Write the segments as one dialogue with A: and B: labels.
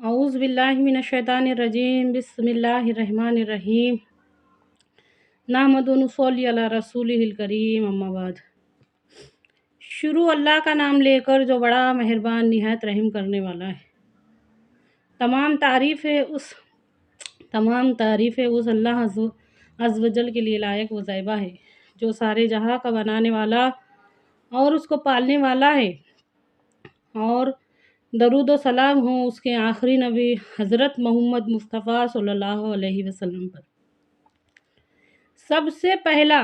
A: اعوذ باللہ من الشیطان الرجیم بسم اللہ الرحمن الرحیم نحمد و نصلی علی رسولہ الکریم اما بعد۔ شروع اللہ کا نام لے کر جو بڑا مہربان نہایت رحم کرنے والا ہے۔ تمام تعریفیں اس اللہ عز و جل کے لیے لائق و زیبہ ہے جو سارے جہاں کا بنانے والا اور اس کو پالنے والا ہے، اور درود و سلام ہوں اس کے آخری نبی حضرت محمد مصطفیٰ صلی اللہ علیہ وسلم پر۔ سب سے پہلا،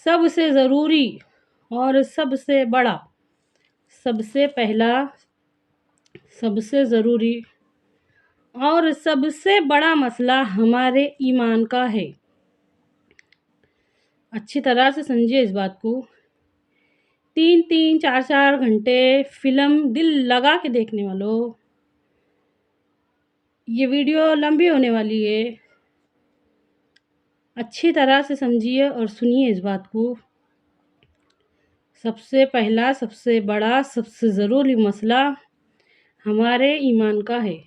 A: سب سے ضروری اور سب سے بڑا، سب سے پہلا، سب سے ضروری اور سب سے بڑا مسئلہ ہمارے ایمان کا ہے۔ اچھی طرح سے سمجھیے اس بات کو۔ 3-3 4-4 گھنٹے فلم دل لگا کے دیکھنے والوں، یہ ویڈیو لمبی ہونے والی ہے، اچھی طرح سے سمجھیے اور سنیے اس بات کو۔ سب سے پہلا، سب سے بڑا، سب سے ضروری مسئلہ ہمارے ایمان کا ہے۔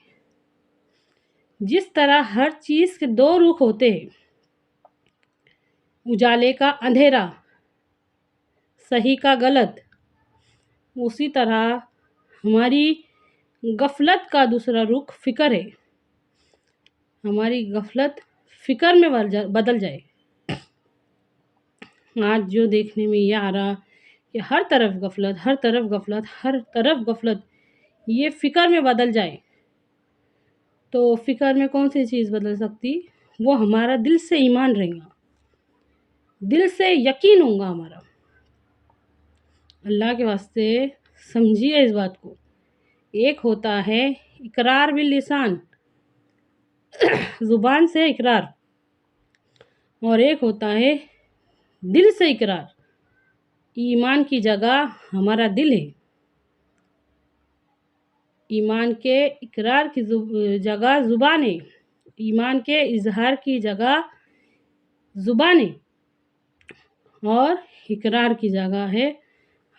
A: جس طرح ہر چیز کے دو رخ ہوتے ہیں، اجالے کا اندھیرا، صحیح کا غلط، اسی طرح ہماری غفلت کا دوسرا رخ فکر ہے۔ ہماری غفلت فکر میں بدل جائے۔ آج جو دیکھنے میں یہ آ رہا کہ ہر طرف غفلت، ہر طرف غفلت، ہر طرف غفلت، یہ فکر میں بدل جائے تو فکر میں کون سی چیز بدل سکتی؟ وہ ہمارا دل سے ایمان رہے گا، دل سے یقین ہوگا ہمارا۔ اللہ کے واسطے سمجھیے اس بات کو۔ ایک ہوتا ہے اقرار باللسان، زبان سے اقرار، اور ایک ہوتا ہے دل سے اقرار۔ ایمان کی جگہ ہمارا دل ہے، ایمان کے اقرار کی جگہ زبان ہے، ایمان کے اظہار کی جگہ زبان ہے، اور اقرار کی جگہ ہے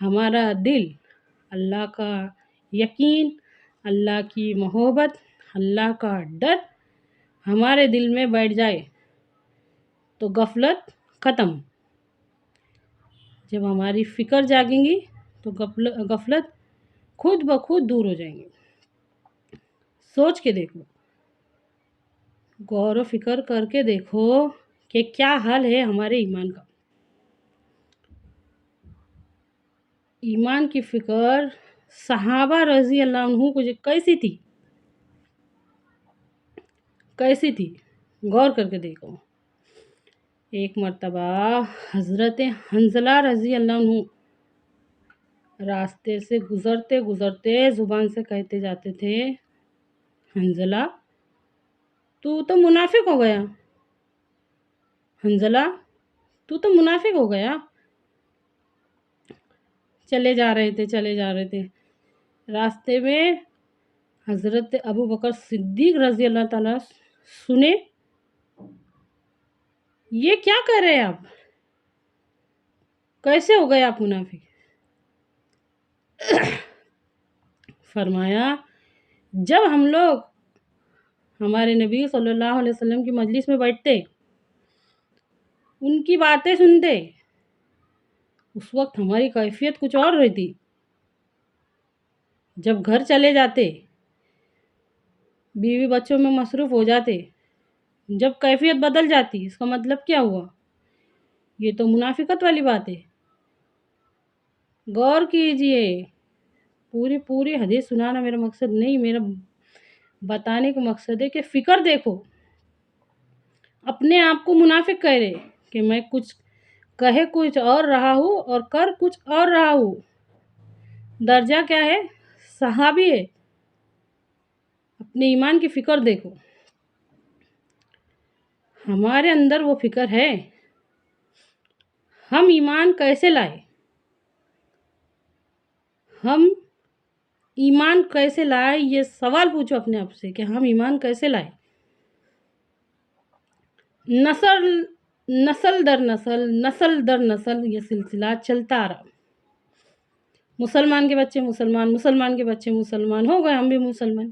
A: ہمارا دل۔ اللہ کا یقین، اللہ کی محبت، اللہ کا ڈر ہمارے دل میں بیٹھ جائے تو غفلت ختم۔ جب ہماری فکر جاگیں گی تو غفلت خود بخود دور ہو جائیں گی۔ سوچ کے دیکھو، غور و فکر کر کے دیکھو کہ کیا حال ہے ہمارے ایمان کا۔ ایمان کی فکر صحابہ رضی اللہ عنہ کو کیسی تھی؟ کیسی تھی؟ غور کر کے دیکھو۔ ایک مرتبہ حضرت حنظلہ رضی اللہ عنہ راستے سے گزرتے گزرتے زبان سے کہتے جاتے تھے، حنظلہ تو منافق ہو گیا، حنظلہ تو منافق ہو گیا۔ چلے جا رہے تھے راستے میں حضرت ابو بکر صدیق رضی اللہ تعالیٰ سنے، یہ کیا کر رہے ہیں آپ؟ کیسے ہو گئے آپ منافق؟ فرمایا، جب ہم لوگ ہمارے نبی صلی اللہ علیہ وسلم کی مجلس میں بیٹھتے، ان کی باتیں سنتے، اس وقت ہماری کیفیت کچھ اور رہتی۔ جب گھر چلے جاتے، بیوی بچوں میں مصروف ہو جاتے، جب کیفیت بدل جاتی، اس کا مطلب کیا ہوا؟ یہ تو منافقت والی بات ہے۔ غور کیجئے، پوری حدیث سنانا میرا مقصد نہیں، میرا بتانے کا مقصد ہے کہ فکر دیکھو۔ اپنے آپ کو منافق کہہ رہے کہ میں کہے کچھ اور رہا ہوں اور کر کچھ اور رہا ہوں۔ درجہ کیا ہے؟ صحابی ہے۔ اپنے ایمان کی فکر دیکھو، ہمارے اندر وہ فکر ہے؟ ہم ایمان کیسے لائے؟ ہم ایمان کیسے لائے؟ یہ سوال پوچھو اپنے آپ سے کہ ہم ایمان کیسے لائے؟ نسل در نسل یہ سلسلہ چلتا رہا۔ مسلمان کے بچے مسلمان، مسلمان کے بچے مسلمان ہو گئے، ہم بھی مسلمان۔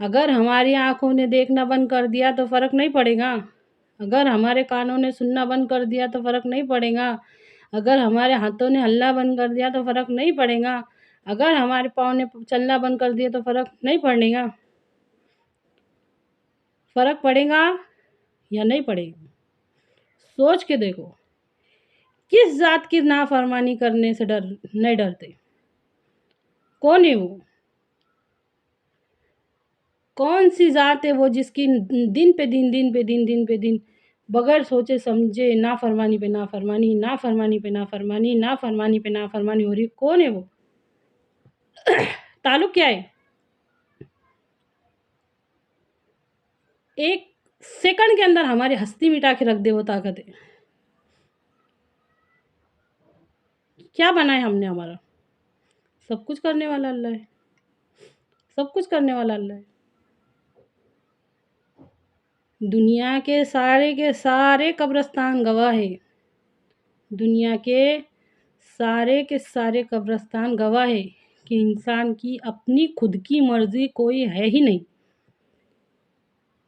A: اگر ہماری آنکھوں نے دیکھنا بند کر دیا تو فرق نہیں پڑے گا، اگر ہمارے کانوں نے سننا بند کر دیا تو فرق نہیں پڑے گا، اگر ہمارے ہاتھوں نے ہلنا بند کر دیا تو فرق نہیں پڑے گا، اگر ہمارے پاؤں نے چلنا بند کر دیا تو فرق نہیں پڑے گا، فرق پڑے گا یا نہیں پڑے گا؟ سوچ کے دیکھو، کس ذات کی نافرمانی کرنے سے نہیں ڈرتے؟ کون ہے وہ؟ کون سی ذات ہے وہ جس کی دن پہ دن بغیر سوچے سمجھے نافرمانی پہ نافرمانی، نافرمانی پہ نافرمانی، نافرمانی پہ نافرمانی ہو رہی؟ کون ہے وہ؟ تعلق کیا ہے؟ ایک سیکنڈ کے اندر ہماری ہستی مٹا کے رکھ دے وہ طاقت ہے۔ کیا بنا ہے ہم نے ہمارا؟ سب کچھ کرنے والا اللہ ہے، سب کچھ کرنے والا اللہ ہے۔ دنیا کے سارے قبرستان گواہ ہے، دنیا کے سارے قبرستان گواہ ہے کہ انسان کی اپنی خود کی مرضی کوئی ہے ہی نہیں،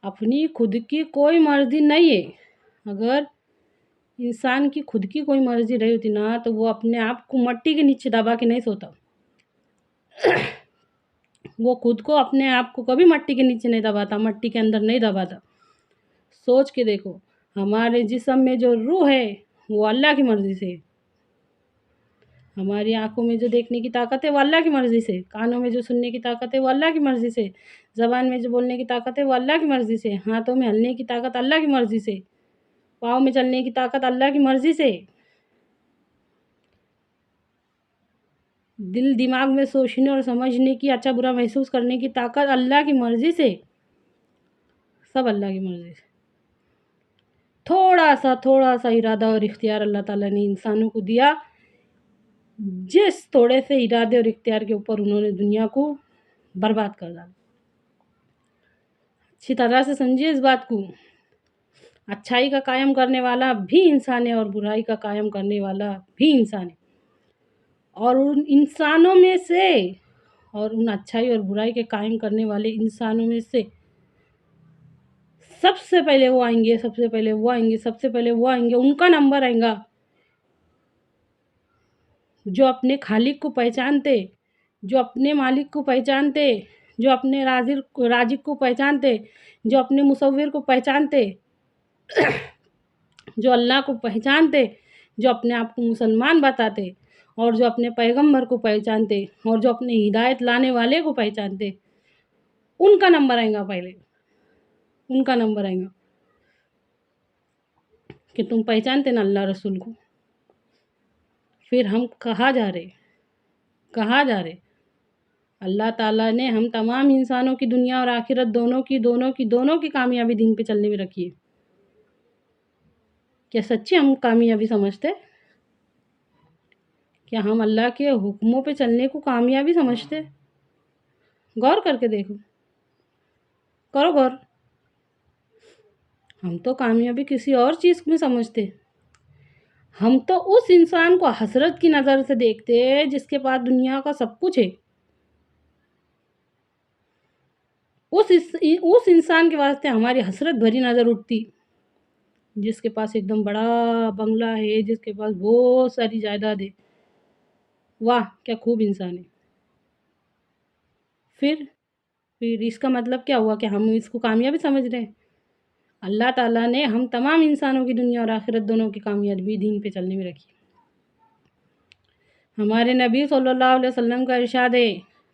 A: اپنی خود کی کوئی مرضی نہیں ہے۔ اگر انسان کی خود کی کوئی مرضی رہی ہوتی نا تو وہ اپنے آپ کو مٹی کے نیچے دبا کے نہیں سوتا، وہ خود کو اپنے آپ کو کبھی مٹی کے نیچے نہیں دباتا، مٹی کے اندر نہیں دباتا۔ سوچ کے دیکھو، ہمارے جسم میں جو روح ہے وہ اللہ کی مرضی سے ہے، ہماری آنکھوں میں جو دیکھنے کی طاقت ہے وہ اللہ کی مرضی سے، کانوں میں جو سننے کی طاقت ہے وہ اللہ کی مرضی سے، زبان میں جو بولنے کی طاقت ہے وہ اللہ کی مرضی سے، ہاتھوں میں ہلنے کی طاقت اللہ کی مرضی سے، پاؤں میں چلنے کی طاقت اللہ کی مرضی سے، دل دماغ میں سوچنے اور سمجھنے کی، اچھا برا محسوس کرنے کی طاقت اللہ کی مرضی سے، سب اللہ کی مرضی سے۔ تھوڑا سا ارادہ اور اختیار اللہ تعالیٰ نے انسانوں کو دیا، جس تھوڑے سے ارادے اور اختیار کے اوپر انہوں نے دنیا کو برباد کر ڈالا۔ اچھی طرح سے سمجھیے اس بات کو، اچھائی کا قائم کرنے والا بھی انسان ہے اور برائی کا قائم کرنے والا بھی انسان ہے، اور ان انسانوں میں سے، اور ان اچھائی اور برائی کے قائم کرنے والے انسانوں میں سے سب سے پہلے وہ آئیں گے، سب سے پہلے وہ آئیں گے، سب سے پہلے وہ آئیں گے، ان کا نمبر آئے گا جو اپنے خالق کو پہچانتے، جو اپنے مالک کو پہچانتے، جو اپنے رازق کو پہچانتے، جو اپنے مصور کو پہچانتے، جو اللہ کو پہچانتے، جو اپنے آپ کو مسلمان بتاتے، اور جو اپنے پیغمبر کو پہچانتے، اور جو اپنے ہدایت لانے والے کو پہچانتے، ان کا نمبر آئے گا پہلے، ان کا نمبر آئے گا کہ تم پہچانتے نا اللہ رسول کو۔ پھر ہم کہاں جا رہے؟ اللہ تعالیٰ نے ہم تمام انسانوں کی دنیا اور آخرت دونوں کی کامیابی دین پہ چلنے میں رکھی ہے۔ کیا سچی ہم کامیابی سمجھتے؟ کیا ہم اللہ کے حکموں پہ چلنے کو کامیابی سمجھتے؟ غور کر کے دیکھو، کرو غور۔ ہم تو کامیابی کسی اور چیز میں سمجھتے، ہم تو اس انسان کو حسرت کی نظر سے دیکھتے جس کے پاس دنیا کا سب کچھ ہے، اس انسان کے واسطے ہماری حسرت بھری نظر اٹھتی، جس کے پاس ایک دم بڑا بنگلہ ہے، جس کے پاس بہت ساری جائیداد ہے، واہ کیا خوب انسان ہے۔ پھر اس کا مطلب کیا ہوا کہ ہم اس کو کامیابی سمجھ رہے ہیں؟ اللہ تعالیٰ نے ہم تمام انسانوں کی دنیا اور آخرت دونوں کی کامیابی دین پہ چلنے میں رکھی۔ ہمارے نبی صلی اللہ علیہ وسلم کا ارشاد ہے،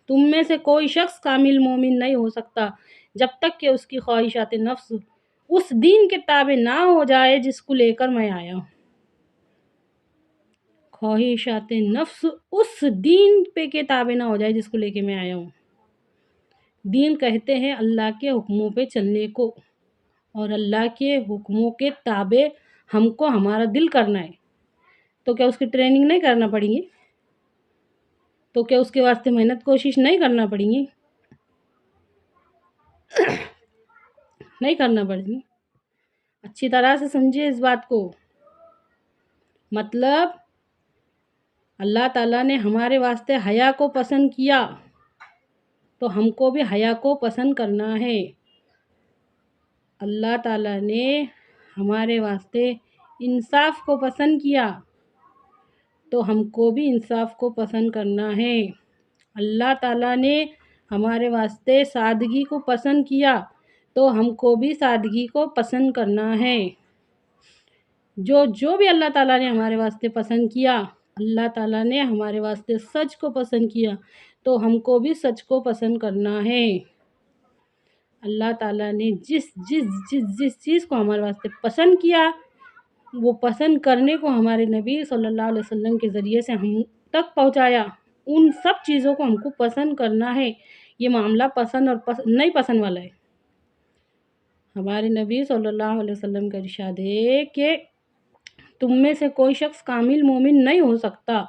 A: تم میں سے کوئی شخص کامل مومن نہیں ہو سکتا جب تک کہ اس کی خواہشات نفس اس دین کے تابع نہ ہو جائے جس کو لے کر میں آیا ہوں۔ خواہشات نفس اس دین پہ کے تابع نہ ہو جائے جس کو لے کے میں آیا ہوں۔ دین کہتے ہیں اللہ کے حکموں پہ چلنے کو، اور اللہ کے حکموں کے تابع ہم کو ہمارا دل کرنا ہے، تو کیا اس کی ٹریننگ نہیں کرنا پڑیں گی؟ تو کیا اس کے واسطے محنت کوشش نہیں کرنا پڑیں گی؟ نہیں کرنا پڑیں گی۔ اچھی طرح سے سمجھیے اس بات کو، مطلب اللہ تعالیٰ نے ہمارے واسطے حیا کو پسند کیا، تو ہم کو بھی حیا کو پسند کرنا ہے۔ اللہ تعالیٰ نے ہمارے واسطے انصاف کو پسند کیا تو ہم کو بھی انصاف کو پسند کرنا ہے۔ اللہ تعالیٰ نے ہمارے واسطے سادگی کو پسند کیا تو ہم کو بھی سادگی کو پسند کرنا ہے۔ جو بھی اللہ تعالیٰ نے ہمارے واسطے پسند کیا، اللہ تعالیٰ نے ہمارے واسطے سچ کو پسند کیا تو ہم کو بھی سچ کو پسند کرنا ہے۔ اللہ تعالیٰ نے جس چیز کو ہمارے واسطے پسند کیا، وہ پسند کرنے کو ہمارے نبی صلی اللہ علیہ وسلم کے ذریعے سے ہم تک پہنچایا۔ ان سب چیزوں کو ہم کو پسند کرنا ہے۔ یہ معاملہ پسند اور نہیں پسند والا ہے۔ ہمارے نبی صلی اللہ علیہ وسلم کا ارشاد ہے کہ تم میں سے کوئی شخص کامل مومن نہیں ہو سکتا،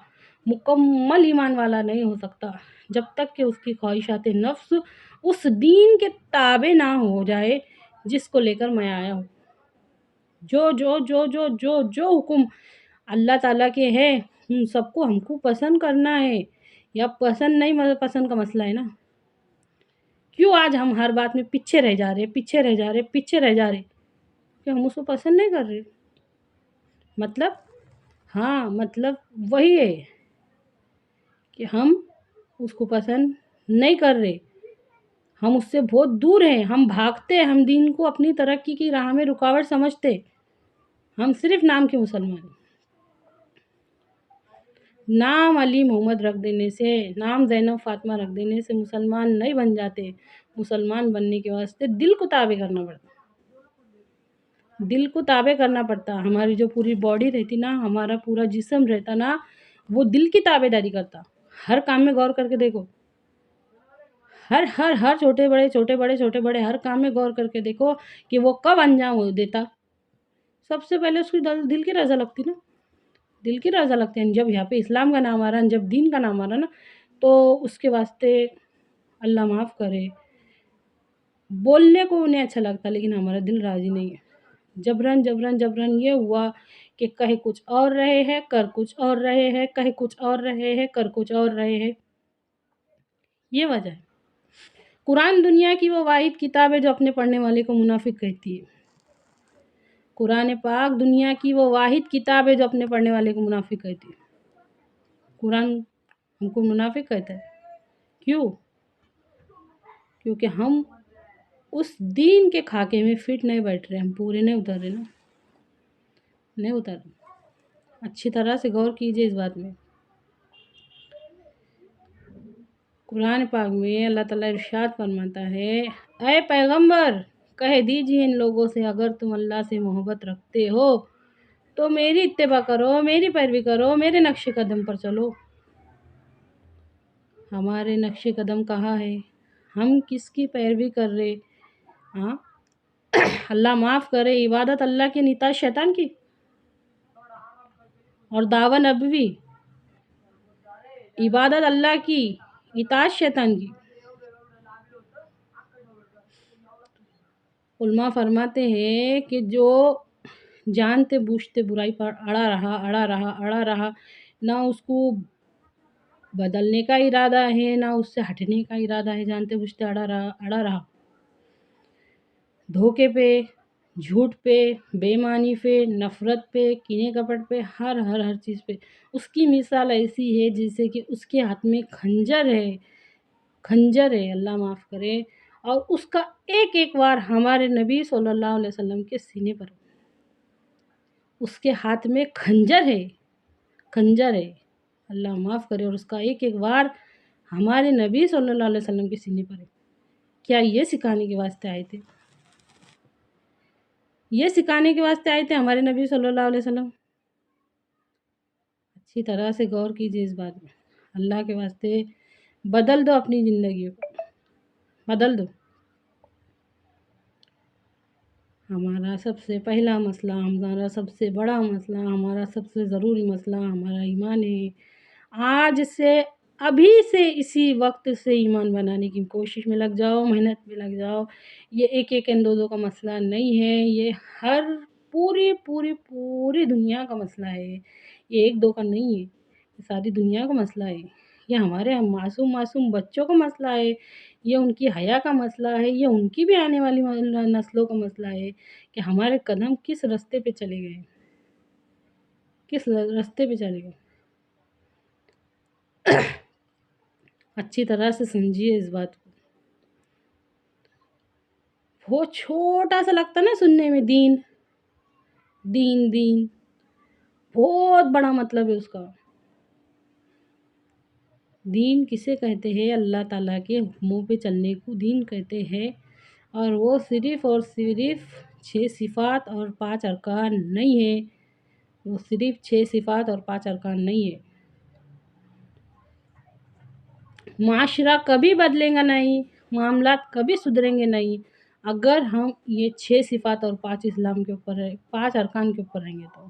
A: مکمل ایمان والا نہیں ہو سکتا، جب تک کہ اس کی خواہشات نفس اس دین کے تابع نہ ہو جائے جس کو لے کر میں آیا ہوں۔ جو حکم اللہ تعالیٰ کے ہے ان سب کو ہم کو پسند کرنا ہے۔ یا پسند نہیں پسند کا مسئلہ ہے نا۔ کیوں آج ہم ہر بات میں پیچھے رہ جا رہے کہ ہم اس کو پسند نہیں کر رہے؟ مطلب وہی ہے کہ ہم اس کو پسند نہیں کر رہے، ہم اس سے بہت دور ہیں، ہم بھاگتے، ہم دین کو اپنی ترقی کی راہ میں رکاوٹ سمجھتے، ہم صرف نام کے مسلمان ہیں۔ نام علی محمد رکھ دینے سے، نام زینب فاطمہ رکھ دینے سے مسلمان نہیں بن جاتے۔ مسلمان بننے کے واسطے دل کو تابع کرنا پڑتا۔ ہماری جو پوری باڈی رہتی نا، ہمارا پورا جسم رہتا نا، وہ دل کی تابع داری کرتا۔ ہر کام میں غور کر کے دیکھو، ہر چھوٹے بڑے ہر کام میں غور کر کے دیکھو کہ وہ کب انجام دیتا۔ سب سے پہلے اس کی دل کی رضا لگتی نا، دل کی رضا لگتی ہے۔ جب یہاں پہ اسلام کا نام آ رہا ہے، جب دین کا نام آ رہا ہے نا، تو اس کے واسطے اللہ معاف کرے، بولنے کو انہیں اچھا لگتا لیکن ہمارا دل راضی نہیں ہے۔ جبرن یہ ہوا کہ کہیں کچھ اور رہے ہیں، کر کچھ اور رہے ہیں، کہیں کچھ اور رہے ہیں، کر کچھ اور رہے ہیں۔ یہ وجہ ہے۔ قرآن دنیا کی وہ واحد کتاب ہے جو اپنے پڑھنے والے کو منافق کہتی ہے۔ قرآن پاک دنیا کی وہ واحد کتاب ہے جو اپنے پڑھنے والے کو منافق کہتی ہے۔ قرآن ہم کو منافق کہتا ہے۔ کیوں؟ کیونکہ ہم اس دین کے خاکے میں فٹ نہیں بیٹھ رہے، ہم پورے نہیں اتر رہے نا، نہیں اتر رہے۔ اچھی طرح سے غور کیجئے اس بات میں۔ قرآن پاک میں اللہ تعالیٰ ارشاد فرماتا ہے، اے پیغمبر کہہ دیجئے ان لوگوں سے اگر تم اللہ سے محبت رکھتے ہو تو میری اتباع کرو، میری پیروی کرو، میرے نقش قدم پر چلو۔ ہمارے نقش قدم کہاں ہے؟ ہم کس کی پیروی کر رہے؟ اللہ معاف کرے، عبادت اللہ کی اطاعت شیطان کی، اور دعوی نبوی، عبادت اللہ کی، اطاعت شیطان کی۔ علماء فرماتے ہیں کہ جو جانتے بوجھتے برائی پر اڑا رہا، نہ اس کو بدلنے کا ارادہ ہے، نہ اس سے ہٹنے کا ارادہ ہے، جانتے بوجھتے اڑا رہا، دھوکے پہ، جھوٹ پہ، بے ایمانی پہ، نفرت پہ، کینے کپٹ پہ، ہر چیز پہ۔ اس کی مثال ایسی ہے جیسے کہ اس کے ہاتھ میں کھنجر ہے، اللہ معاف کرے، اور اس کا ایک وار ہمارے نبی صلی اللہ علیہ وسلم کے سینے پر، اس کے ہاتھ میں کھنجر ہے، اللہ معاف کرے، اور اس کا ایک وار ہمارے نبی صلی اللہ علیہ وسلم کے سینے پر ہے۔ کیا یہ سکھانے کے واسطے آئے تھے؟ یہ سکھانے کے واسطے آئے تھے ہمارے نبی صلی اللہ علیہ وسلم؟ اچھی طرح سے غور کیجئے اس بات میں۔ اللہ کے واسطے بدل دو اپنی زندگی کو، بدل دو۔ ہمارا سب سے پہلا مسئلہ، ہمارا سب سے بڑا مسئلہ، ہمارا سب سے ضروری مسئلہ ہمارا ایمان ہے۔ آج سے، ابھی سے، اسی وقت سے ایمان بنانے کی کوشش میں لگ جاؤ، محنت میں لگ جاؤ۔ یہ ایک دو کا مسئلہ نہیں ہے، یہ ہر پوری دنیا کا مسئلہ ہے۔ یہ ایک دو کا نہیں ہے، یہ ساری دنیا کا مسئلہ ہے۔ یہ ہمارے معصوم بچوں کا مسئلہ ہے، یہ ان کی حیا کا مسئلہ ہے، یہ ان کی بھی آنے والی نسلوں کا مسئلہ ہے کہ ہمارے قدم کس راستے پہ چلے گئے، کس راستے پہ چلے گئے۔ اچھی طرح سے سمجھیے اس بات کو۔ وہ چھوٹا سا لگتا نا سننے میں، دین دین دین، بہت بڑا مطلب ہے اس کا۔ دین کسے کہتے ہیں؟ اللہ تعالیٰ کے حکموں پہ چلنے کو دین کہتے ہیں، اور وہ صرف اور صرف 6 صفات اور 5 ارکان نہیں ہے، وہ صرف 6 صفات اور 5 ارکان نہیں ہے۔ معاشرہ کبھی بدلے گا نہیں، معاملات کبھی سدھریں گے نہیں اگر ہم یہ 6 صفات اور 5 اسلام کے اوپر 5 ارکان کے اوپر رہیں گے، تو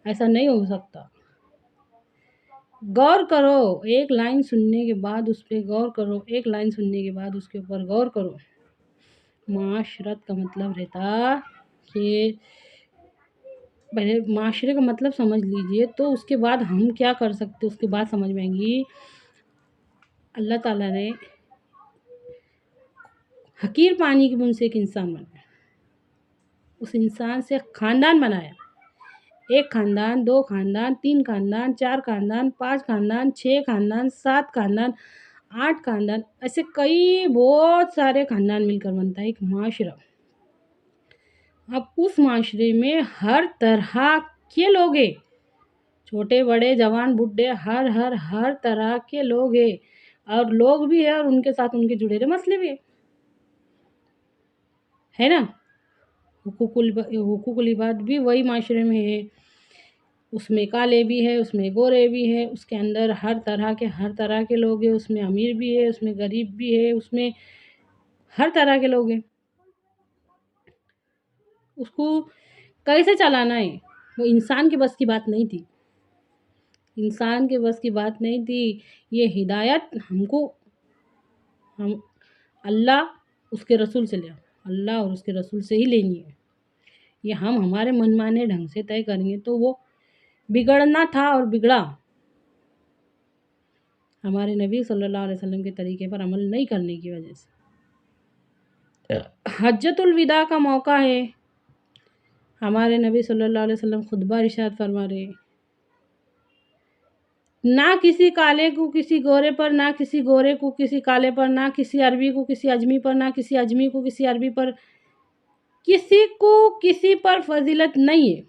A: ایسا نہیں ہو سکتا۔ غور کرو، ایک لائن سننے کے بعد اس پہ غور کرو، ایک لائن سننے کے بعد اس کے اوپر غور کرو۔ معاشرت کا مطلب رہتا کہ پہلے معاشرے کا مطلب سمجھ لیجئے، تو اس کے بعد ہم کیا کر سکتے اس کے بعد سمجھ میں آئیں گی۔ اللہ تعالیٰ نے حقیر پانی کی بوند سے ایک انسان بنایا، اس انسان سے خاندان بنایا، 1 خاندان، 2 خاندان، 3 خاندان، 4 خاندان، 5 خاندان، 6 خاندان، 7 خاندان، 8 خاندان، ایسے کئی بہت سارے خاندان مل کر بنتا ہے ایک معاشرہ۔ اب اس معاشرے میں ہر طرح کے لوگ ہیں، چھوٹے بڑے جوان بڈھے، ہر طرح کے لوگ ہیں، اور لوگ بھی ہیں اور ان کے ساتھ ان کے جڑے ہوئے مسئلے بھی ہیں، ہے نا۔ حقوق العباد بھی وہی معاشرے میں ہے، اس میں کالے بھی ہے، اس میں گورے بھی ہے، اس کے اندر ہر طرح کے لوگ ہیں، اس میں امیر بھی ہے، اس میں غریب بھی ہے، اس میں ہر طرح کے لوگ ہیں۔ اس کو کیسے چلانا ہے وہ انسان کے بس کی بات نہیں تھی، انسان کے بس کی بات نہیں تھی۔ یہ ہدایت ہم اللہ اس کے رسول سے اللہ اور اس کے رسول سے ہی لینی ہے۔ یہ ہم ہمارے من مانے ڈھنگ سے طے کریں گے تو وہ بگڑنا تھا اور بگڑا، ہمارے نبی صلی اللہ علیہ وسلم کے طریقے پر عمل نہیں کرنے کی وجہ سے۔ حجۃ الوداع کا موقع ہے، ہمارے نبی صلی اللہ علیہ وسلم خطبہ ارشاد فرما رہے، نہ کسی کالے کو کسی گورے پر، نہ کسی گورے کو کسی کالے پر، نہ کسی عربی کو کسی اجمی پر، نہ کسی اجمی کو کسی عربی پر، کسی کو کسی پر فضیلت نہیں ہے،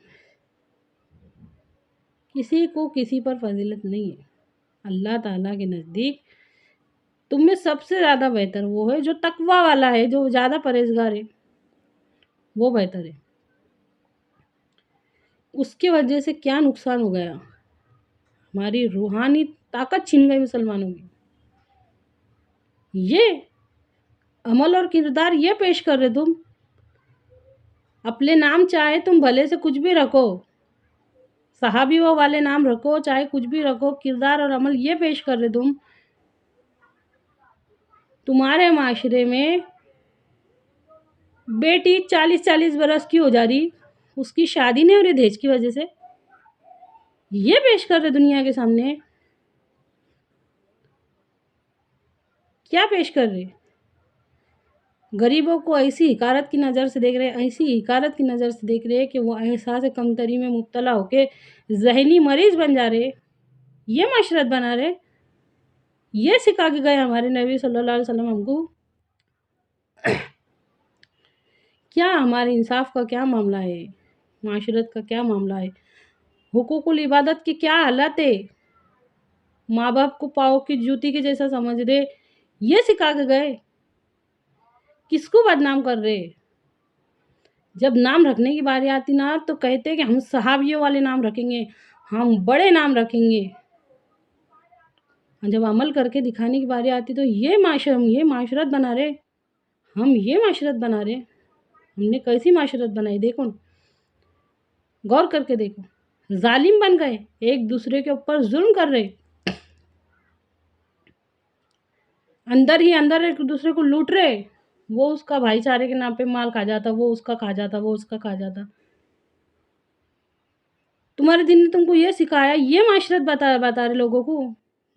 A: کسی کو کسی پر فضیلت نہیں ہے۔ اللہ تعالیٰ کے نزدیک تم میں سب سے زیادہ بہتر وہ ہے جو تقوی والا ہے، جو زیادہ پرہیزگار ہے، وہ بہتر ہے۔ اس کی وجہ سے کیا نقصان ہو گیا؟ ہماری روحانی طاقت چھن گئی مسلمانوں کی۔ یہ عمل اور کردار یہ پیش کر رہے، تم اپنے نام چاہے تم بھلے سے کچھ بھی رکھو، صحابی والے نام رکھو چاہے کچھ بھی رکھو، کردار اور عمل یہ پیش کر رہے تمہارے معاشرے میں بیٹی 40 برس کی ہو جا رہی، اس کی شادی نہیں ہو رہی دہیج کی وجہ سے، یہ پیش کر رہے دنیا کے سامنے۔ کیا پیش کر رہے؟ غریبوں کو ایسی حقارت کی نظر سے دیکھ رہے کہ وہ احساس کمتری میں مبتلا ہو کے ذہنی مریض بن جا رہے، یہ معاشرت بنا رہے، یہ سکھا کے گئے ہمارے نبی صلی اللہ علیہ وسلم ہم کو۔ کیا ہمارے انصاف کا کیا معاملہ ہے، معاشرت کا کیا معاملہ ہے، حقوق العبادت کی کیا حالت ہے؟ ماں باپ کو پاؤں کی جوتی کے جیسا سمجھ رہے، یہ سکھا کے گئے، کس کو بدنام کر رہے؟ جب نام رکھنے کی باری آتی نا تو کہتے کہ ہم صحابیوں والے نام رکھیں گے، ہم بڑے نام رکھیں گے، جب عمل کر کے دکھانے کی باری آتی تو یہ معاشرت بنا رہے، ہم یہ معاشرت بنا رہے، ہم نے کیسی معاشرت بنائی؟ دیکھو، غور کر کے دیکھو، ظالم بن گئے، ایک دوسرے کے اوپر ظلم کر رہے، اندر ہی اندر ایک دوسرے کو لوٹ رہے، وہ اس کا بھائی چارے کے نام پہ مال کھا جاتا، وہ اس کا کھا جاتا، وہ اس کا کھا جاتا۔ تمہارے دین نے تم کو یہ سکھایا، یہ معاشرت بتا رہے لوگوں کو،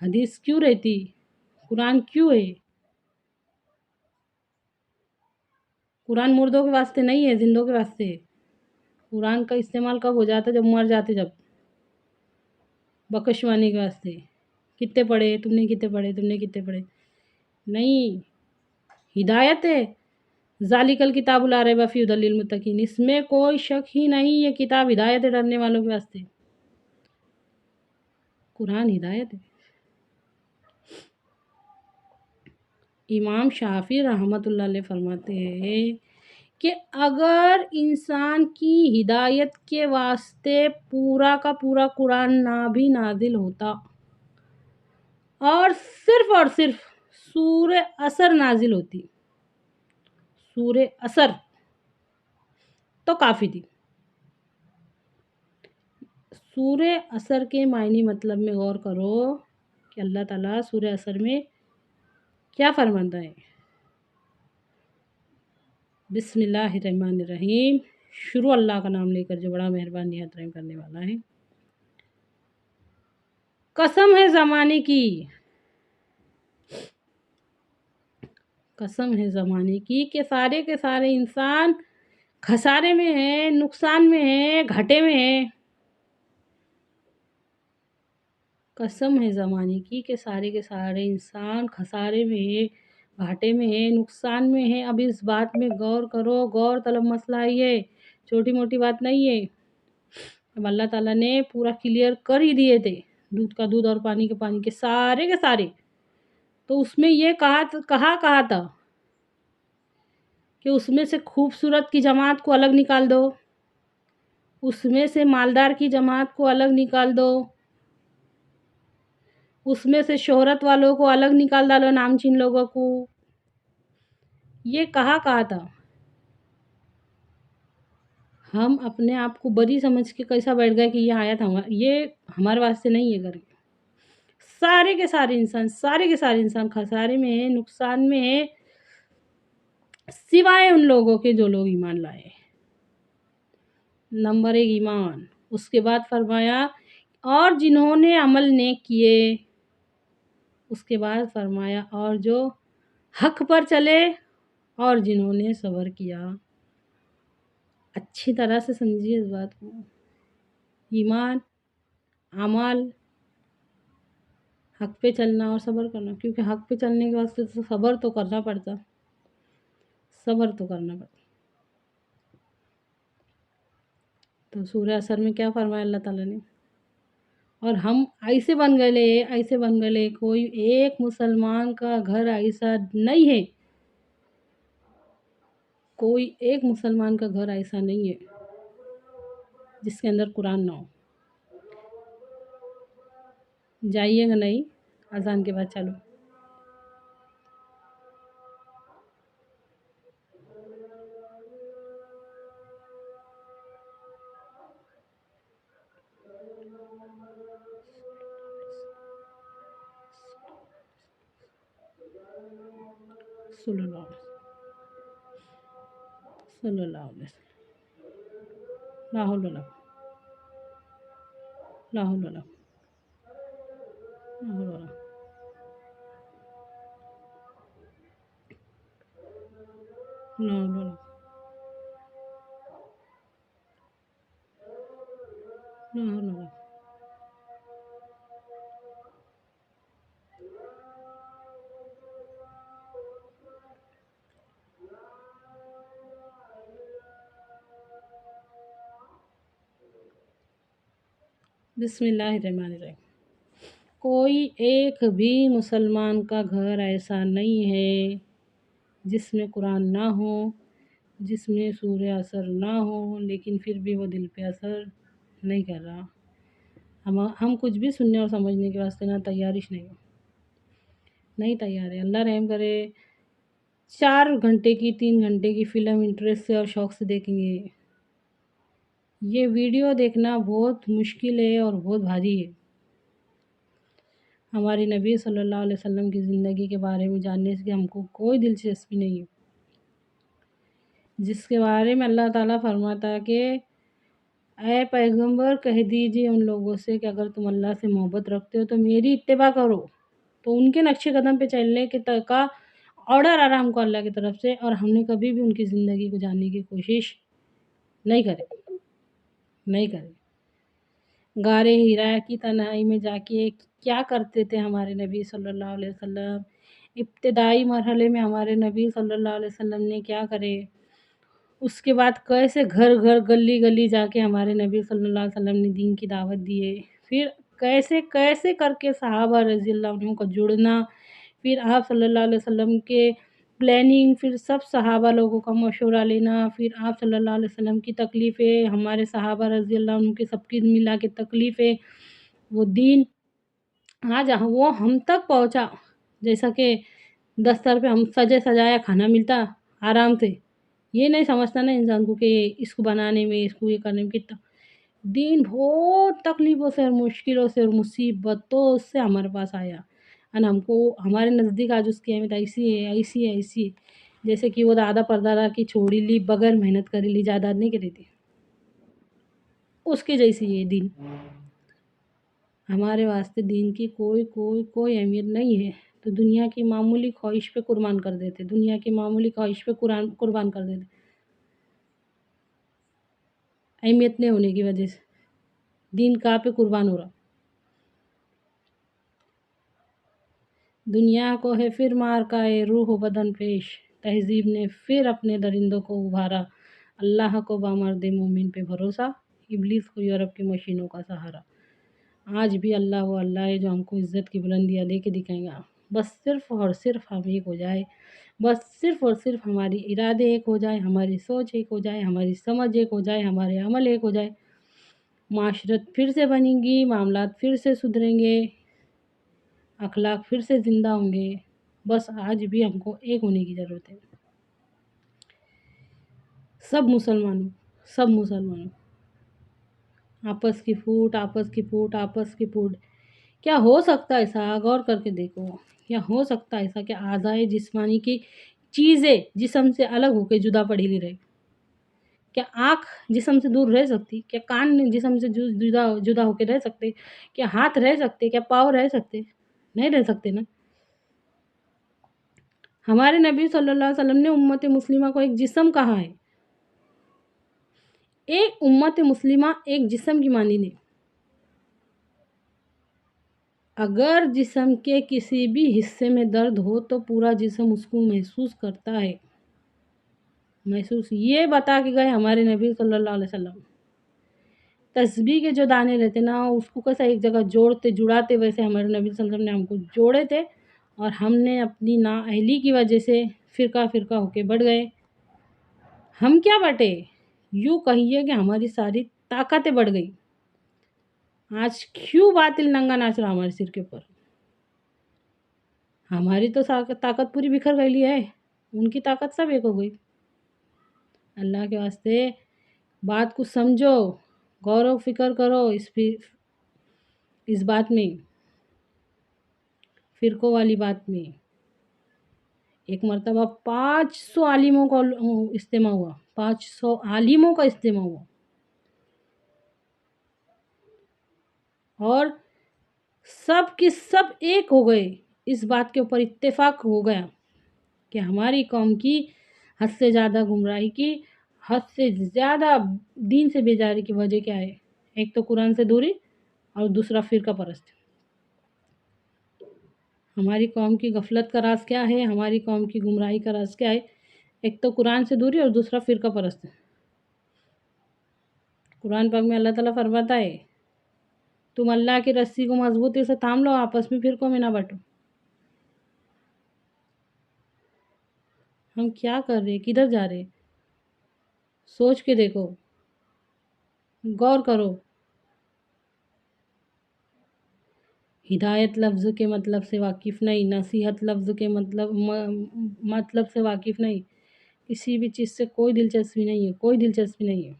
A: حدیث کیوں رہتی؟ قرآن کیوں ہے؟ قرآن مردوں کے واسطے نہیں ہے، زندوں کے واسطے ہے۔ قرآن کا استعمال کب ہو جاتا ہے؟ جب مر جاتے، جب بکشوانی کے واسطے۔ کتنے پڑھے تم نے، کتنے پڑھے تم نے، کتنے پڑھے؟ نہیں، ہدایت ہے۔ ذالک الکتاب لا ریب فیہ ھدی للمتقین، اس میں کوئی شک ہی نہیں، یہ کتاب ہدایت ہے ڈرنے والوں کے واسطے۔ قرآن ہدایت ہے۔ امام شافعی رحمۃ اللہ علیہ فرماتے ہیں کہ اگر انسان کی ہدایت کے واسطے پورا کا پورا قرآن نہ بھی نازل ہوتا اور صرف سورہ عصر نازل ہوتی، سورہ عصر، تو کافی تھی۔ سورہ عصر کے معنی مطلب میں غور کرو کہ اللہ تعالیٰ سورہ عصر میں کیا فرماتا ہے۔ بسم اللہ الرحمن الرحیم، شروع اللہ کا نام لے کر جو بڑا مہربان نہایت رحم کرنے والا ہے۔ قسم ہے زمانے کی، قسم ہے زمانے کی کہ سارے کے سارے انسان خسارے میں ہیں، نقصان میں ہیں، گھاٹے میں ہیں۔ قسم ہے زمانے کی کہ سارے کے سارے انسان خسارے میں ہیں، گھاٹے میں ہیں، نقصان میں ہیں۔ اب اس بات میں غور کرو، غور طلب مسئلہ ہے، یہ چھوٹی موٹی بات نہیں ہے۔ اب اللہ تعالیٰ نے پورا کلیئر کر ہی دیے تھے، دودھ کا دودھ اور پانی کے سارے کے سارے۔ تو اس میں یہ کہا تھا کہ اس میں سے خوبصورت کی جماعت کو الگ نکال دو، اس میں سے مالدار کی جماعت کو الگ نکال دو، اس میں سے شہرت والوں کو الگ نکال ڈالو، نامچین لوگوں کو۔ یہ کہا تھا۔ ہم اپنے آپ کو بری سمجھ کے کیسا بیٹھ گئے کہ یہ آیت یہ ہمارے واسطے نہیں ہے۔ کر کے سارے کے سارے انسان خسارے میں ہیں، نقصان میں ہیں، سوائے ان لوگوں کے جو لوگ ایمان لائے۔ نمبر 1 ایمان، اس کے بعد فرمایا اور جنہوں نے عمل نیک کیے، اس کے بعد فرمایا اور جو حق پر چلے اور جنہوں نے صبر کیا۔ اچھی طرح سے سمجھیے اس بات کو۔ ایمان، اعمال، حق پہ چلنا اور صبر کرنا، کیونکہ حق پہ چلنے کے واسطے تو صبر تو کرنا پڑتا، تو سورہ عصر میں کیا فرمایا اللہ تعالیٰ نے؟ اور ہم ایسے بن گئے، کوئی ایک مسلمان کا گھر ایسا نہیں ہے، کوئی ایک مسلمان کا گھر ایسا نہیں ہے جس کے اندر قرآن نہ ہو۔ جائیے گا نہیں، اذان کے بعد چلو۔ صلی اللہ علیہ وسلم، لا حول ولا لا حول ولا لا حول ولا لا حول ولا لا حول ولا۔ بسم اللہ الرحمن الرحیم۔ کوئی ایک بھی مسلمان کا گھر ایسا نہیں ہے جس میں قرآن نہ ہو، جس میں سورہ عصر نہ ہو، لیکن پھر بھی وہ دل پہ اثر نہیں کر رہا۔ ہم کچھ بھی سننے اور سمجھنے کے واسطے نہ نہیں تیار ہے۔ اللہ رحم کرے، 4 گھنٹے کی 3 گھنٹے کی فلم انٹرسٹ سے اور شوق سے دیکھیں گے۔ یہ ویڈیو دیکھنا بہت مشکل ہے اور بہت بھاری ہے۔ ہماری نبی صلی اللہ علیہ وسلم کی زندگی کے بارے میں جاننے سے ہم کو کوئی دلچسپی نہیں ہے، جس کے بارے میں اللہ تعالیٰ فرماتا ہے کہ اے پیغمبر کہہ دیجیے ان لوگوں سے کہ اگر تم اللہ سے محبت رکھتے ہو تو میری اتباع کرو، تو ان کے نقش قدم پہ چلنے کا آرڈر آ رہا ہم کو اللہ کی طرف سے، اور ہم نے کبھی بھی ان کی زندگی کو جاننے کی کوشش نہیں کرے۔ غار حرا کی تنہائی میں جا کے کیا کرتے تھے ہمارے نبی صلی اللہ علیہ وسلم، ابتدائی مرحلے میں ہمارے نبی صلی اللہ علیہ وسلم نے کیا کرے، اس کے بعد کیسے گھر گھر گلی گلی جا کے ہمارے نبی صلی اللہ علیہ وسلم نے دین کی دعوت دیے، پھر کیسے کیسے کر کے صحابہ رضی اللہ عنہم کا جڑنا، پھر آپ صلی اللہ علیہ وسلم کے پلاننگ، پھر سب صحابہ لوگوں کا مشورہ لینا، پھر آپ صلی اللہ علیہ وسلم کی تکلیفیں، ہمارے صحابہ رضی اللہ عنہم کی سب کی ملا کے تکلیفیں، وہ دین آج وہ ہم تک پہنچا، جیسا کہ دستر پہ ہم سجے سجایا کھانا ملتا آرام سے، یہ نہیں سمجھتا نا انسان کو کہ اس کو بنانے میں، اس کو یہ کرنے میں کتنا دین بہت تکلیفوں سے اور مشکلوں سے اور مصیبتوں سے ہمارے پاس آیا، اور ہم کو ہمارے نزدیک آج اس کی اہمیت ایسی ہے جیسے کہ وہ دادا پردادا کی چھوڑی لی بغیر محنت کری لی جائیداد نہیں کری تھی، اس کے جیسی یہ دین ہمارے واسطے، دین کی کوئی اہمیت نہیں ہے، تو دنیا کی معمولی خواہش پہ قربان کر دیتے، دنیا کی معمولی خواہش پہ قربان کر دیتے، اہمیت نہیں ہونے کی وجہ سے دین کا پہ قربان ہو رہا، دنیا کو ہے پھر مار کا ہے روح و بدن پیش، تہذیب نے پھر اپنے درندوں کو ابھارا، اللہ کو بامرد مومن پہ بھروسہ، ابلیس کو یورپ کی مشینوں کا سہارا، آج بھی اللہ وہ اللہ ہے جو ہم کو عزت کی بلندیاں دے کے دکھائیں گا، بس صرف اور صرف ہم ایک ہو جائے، بس صرف اور صرف ہماری ارادے ایک ہو جائے، ہماری سوچ ایک ہو جائے، ہماری سمجھ ایک ہو جائے، ہمارے عمل ایک ہو جائے، معاشرت پھر سے بنے گی، معاملات پھر سے سدھریں گے، اخلاق پھر سے زندہ ہوں گے، بس آج بھی ہم کو ایک ہونے کی ضرورت ہے، سب مسلمانوں آپس کی پھوٹ، کیا ہو سکتا ہے ایسا؟ غور کر کے دیکھو، کیا ہو سکتا ہے ایسا کہ اعضائے جسمانی کی چیزیں جسم سے الگ ہو کے جدا پڑی لی رہے؟ کیا آنکھ جسم سے دور رہ سکتی؟ کیا کان جسم سے جدا ہو کے رہ سکتے؟ کیا ہاتھ رہ سکتے؟ کیا پاؤں رہ سکتے؟ نہیں رہ سکتے نا۔ ہمارے نبی صلی اللہ علیہ وسلم نے امت مسلمہ کو ایک جسم کہا ہے، ایک امت مسلمہ ایک جسم کی مانند ہے، اگر جسم کے کسی بھی حصے میں درد ہو تو پورا جسم اس کو محسوس کرتا ہے، یہ بتا کے گئے ہمارے نبی صلی اللہ علیہ وسلم، تسبیح کے جو دانے رہتے نا اس کو کیسا ایک جگہ جڑاتے، ویسے ہمارے نبی صلی اللہ علیہ وسلم نے ہم کو جوڑے تھے، اور ہم نے اپنی نااہلی کی وجہ سے فرقہ ہو کے بڑھ گئے، ہم کیا بٹے، یوں کہیے کہ ہماری ساری طاقتیں بڑھ گئی، آج کیوں باطل ننگا ناچ رہا ہمارے سر کے اوپر، ہماری تو طاقت پوری بکھر گئی ہے، ان کی طاقت سب ایک ہو گئی، اللہ کے واسطے بات کو سمجھو، غور و فکر کرو، اس بات میں، فرقوں والی بات میں، ایک مرتبہ 500 عالموں کا اجتماع ہوا، 500 عالموں کا اجتماع ہوا، اور سب کی سب ایک ہو گئے، اس بات کے اوپر اتفاق ہو گیا کہ ہماری قوم کی حد سے زیادہ گمراہی کی، حد سے زیادہ دین سے بیزاری کی وجہ کیا ہے؟ ایک تو قرآن سے دوری، اور دوسرا فرقہ پرست، ہماری قوم کی غفلت کا راز کیا ہے؟ ہماری قوم کی گمراہی کا راز کیا ہے؟ ایک تو قرآن سے دوری اور دوسرا فرقہ پرست، قرآن پاک میں اللہ تعالیٰ فرماتا ہے تم اللہ کی رسی کو مضبوطی سے تھام لو، آپس میں فرقوں میں نہ بٹو، ہم کیا کر رہے، کدھر جا رہے؟ سوچ کے دیکھو، غور کرو، ہدایت لفظ کے مطلب سے واقف نہیں، نصیحت لفظ کے مطلب سے واقف نہیں، کسی بھی چیز سے کوئی دلچسپی نہیں ہے،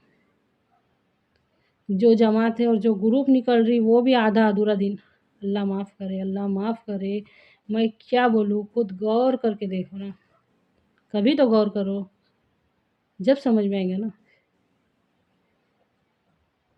A: جو جماعت ہے اور جو گروپ نکل رہی وہ بھی آدھا ادھورا دن، اللہ معاف کرے، میں کیا بولوں، خود غور کر کے دیکھو نا، کبھی تو غور کرو، جب سمجھ میں آئیں گے نا۔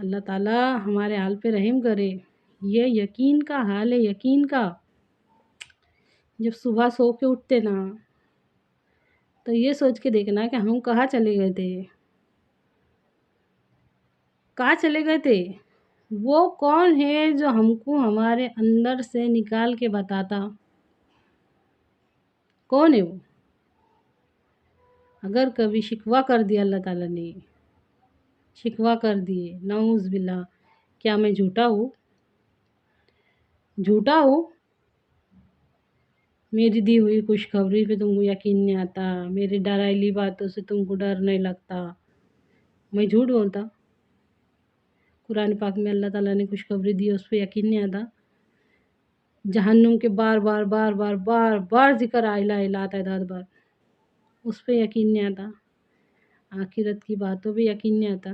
A: اللہ تعالیٰ ہمارے حال پہ رحم کرے۔ یہ یقین کا حال ہے، یقین کا۔ جب صبح سو کے اٹھتے نا تو یہ سوچ کے دیکھنا کہ ہم کہاں چلے گئے تھے، کہاں چلے گئے تھے۔ وہ کون ہے جو ہم کو ہمارے اندر سے نکال کے بتاتا؟ کون ہے وہ؟ اگر کبھی شکوہ کر دیا اللہ تعالیٰ نے، شکوہ کر دیے، نعوذ باللہ، کیا میں جھوٹا ہوں؟ جھوٹا ہوں؟ میری دی ہوئی خوشخبری پہ تم کو یقین نہیں آتا، میری ڈرائیلی باتوں سے تم کو ڈر نہیں لگتا، میں جھوٹ بولتا؟ قرآن پاک میں اللہ تعالیٰ نے خوشخبری دی، اس پہ یقین نہیں آتا؟ جہنم کے بار بار بار بار بار بار ذکر آئلہ تعداد بار، اس پہ یقین نہیں آتا؟ آخرت کی باتوں پہ یقین نہیں آتا؟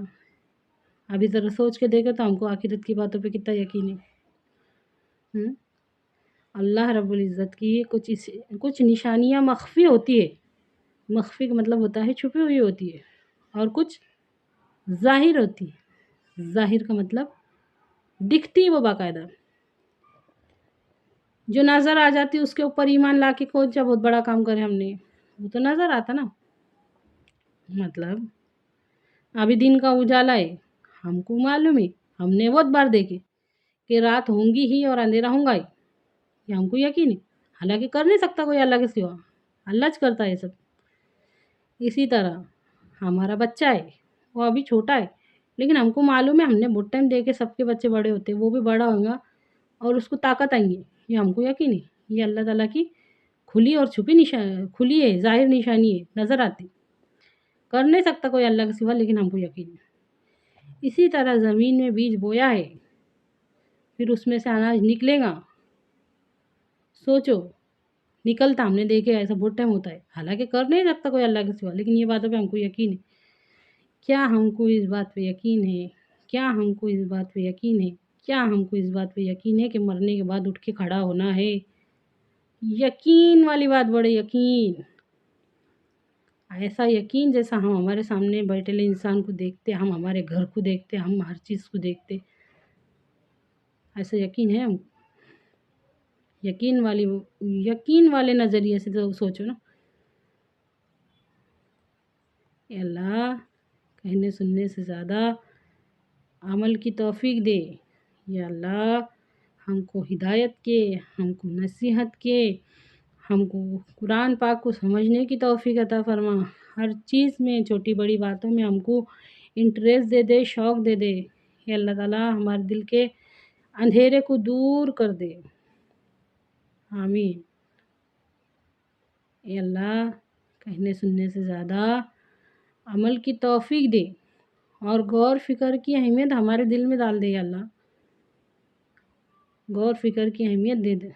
A: ابھی ذرا سوچ کے دیکھو تو ہم کو آخرت کی باتوں پہ کتنا یقین ہے۔ اللہ رب العزت کی کچھ نشانیاں مخفی ہوتی ہے، مخفی کا مطلب ہوتا ہے چھپی ہوئی ہوتی ہے، اور کچھ ظاہر ہوتی ہے۔ ظاہر کا مطلب دکھتی وہ باقاعدہ، جو نظر آ جاتی اس کے اوپر ایمان لا کے کون سا بہت بڑا کام کرے ہم نے، وہ تو نظر آتا نا۔ مطلب ابھی دن کا اجالا ہے، ہم کو معلوم ہے، ہم نے بہت بار دیکھے کہ رات ہوں گی ہی اور اندھیرا ہوں گا ہی، یہ ہم کو یقین ہے، حالانکہ کر نہیں سکتا کوئی اللہ کے سوا، اللہ کرتا ہے سب۔ اسی طرح ہمارا بچہ ہے، وہ ابھی چھوٹا ہے، لیکن ہم کو معلوم ہے، ہم نے بہت ٹائم دیکھے سب کے بچے بڑے ہوتے ہیں، وہ بھی بڑا ہوگا اور اس کو طاقت آئیں گی، یہ ہم کو یقین ہے۔ یہ اللہ تعالیٰ کی کھلی اور چھپی کھلی ہے، ظاہر نشانی ہے، نظر آتی، کر نہیں سکتا کوئی اللہ کے سوا، لیکن ہم کو یقین ہے۔ اسی طرح زمین میں بیج بویا ہے، پھر اس میں سے اناج نکلے گا، سوچو، نکلتا ہم نے دیکھے، ایسا بہت ٹائم ہوتا ہے، حالانکہ کر نہیں سکتا کوئی اللہ کے سوا، لیکن یہ باتوں پہ ہم کو یقین ہے۔ کیا ہم کو اس بات پہ یقین ہے؟ کیا ہم کو اس بات پہ یقین ہے؟ کیا ہم کو اس بات پہ یقین ہے کہ مرنے کے بعد اٹھ کے کھڑا ہونا ہے؟ یقین والی بات، بڑے یقین، ایسا یقین جیسا ہم ہمارے سامنے بیٹھے انسان کو دیکھتے، ہم ہمارے گھر کو دیکھتے، ہم ہر چیز کو دیکھتے، ایسا یقین ہے ہم۔ یقین والے نظریے سے تو سوچو نا۔ اے اللہ کہنے سننے سے زیادہ عمل کی توفیق دے، یا اللہ ہم کو ہدایت کے، ہم کو نصیحت کے، ہم کو قرآن پاک کو سمجھنے کی توفیق عطا فرما، ہر چیز میں، چھوٹی بڑی باتوں میں ہم کو انٹریسٹ دے دے، شوق دے دے۔ یا اللہ تعالیٰ ہمارے دل کے اندھیرے کو دور کر دے، آمین۔ اے اللہ کہنے سننے سے زیادہ عمل کی توفیق دے، اور غور فکر کی اہمیت ہمارے دل میں ڈال دے، یا اللہ غور فکر کی اہمیت دے دے،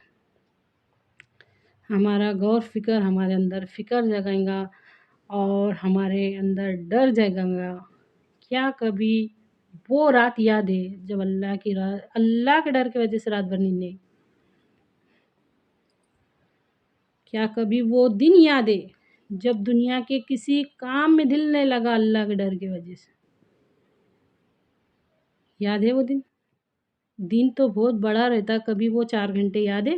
A: ہمارا غور فکر ہمارے اندر فکر جگائیں گا، اور ہمارے اندر ڈر جگائیں گا۔ کیا کبھی وہ رات یاد ہے جب اللہ کے ڈر کی وجہ سے رات بھر نیند نہیں؟ کیا کبھی وہ دن یاد ہے جب دنیا کے کسی کام میں دل نہیں لگا اللہ کے ڈر کی وجہ سے؟ یاد ہے وہ دن تو بہت بڑا رہتا، کبھی وہ 4 گھنٹے یاد ہے،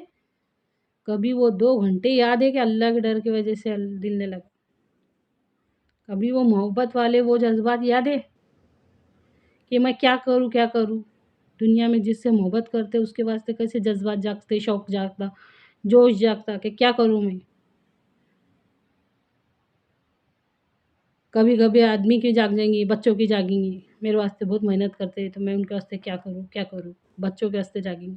A: کبھی وہ 2 گھنٹے یاد ہے کہ اللہ کے ڈر کی وجہ سے دل نہیں لگا، کبھی وہ محبت والے وہ جذبات یاد ہے کہ میں کیا کروں، دنیا میں جس سے محبت کرتے اس کے واسطے کیسے جذبات جاگتے، شوق جاگتا، جوش جاگتا کہ کیا کروں میں۔ کبھی کبھی آدمی کی جاگ جائیں گی، بچوں کی جاگیں گی، میرے واسطے بہت محنت کرتے تو میں ان کے واسطے کیا کروں، بچوں کے واسطے جاگیں گی۔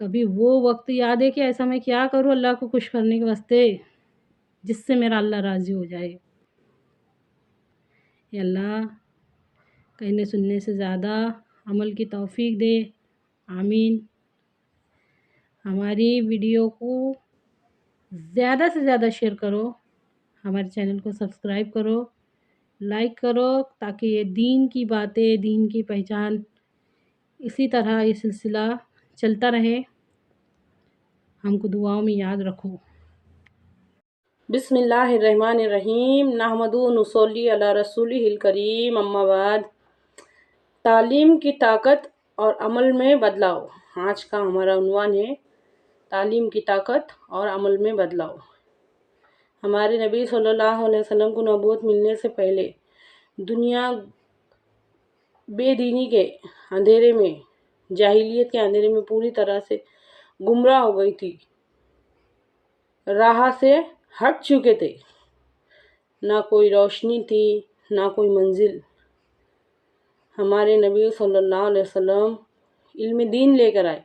A: کبھی وہ وقت یاد ہے کہ ایسا میں کیا کروں اللہ کو خوش کرنے کے واسطے جس سے میرا اللہ راضی ہو جائے۔ یا اللہ کہنے سننے سے زیادہ عمل کی توفیق دے، آمین۔ ہماری ویڈیو کو زیادہ سے زیادہ شیئر کرو، ہمارے چینل کو سبسکرائب کرو، لائک کرو، تاکہ یہ دین کی باتیں، دین کی پہچان اسی طرح یہ سلسلہ چلتا رہے، ہم کو دعاؤں میں یاد رکھو۔ بسم اللہ الرحمن الرحیم، نحمدہ و نصلی علی رسولہ الکریم، اما بعد۔ تعلیم کی طاقت اور عمل میں بدلاؤ۔ آج کا ہمارا عنوان ہے تعلیم کی طاقت اور عمل میں بدلاؤ۔ ہمارے نبی صلی اللہ علیہ وسلم کو نبوت ملنے سے پہلے دنیا بے دینی کے اندھیرے میں، جاہلیت کے اندھیرے میں پوری طرح سے گمراہ ہو گئی تھی، راہ سے ہٹ چکے تھے، نہ کوئی روشنی تھی نہ کوئی منزل۔ ہمارے نبی صلی اللہ علیہ وسلم علم دین لے کر آئے۔